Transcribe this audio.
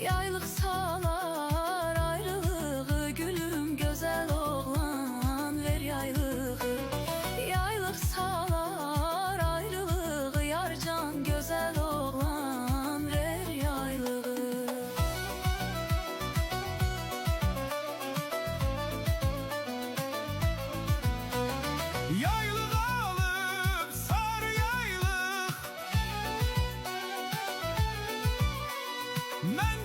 Yaylıq salar ayrılığı, gülüm gözəl oğlan ver yaylığı. Yaylıq salar ayrılığı, yarcan gözəl oğlan ver yaylığı. Yaylıq alıb sarı yaylıq, mən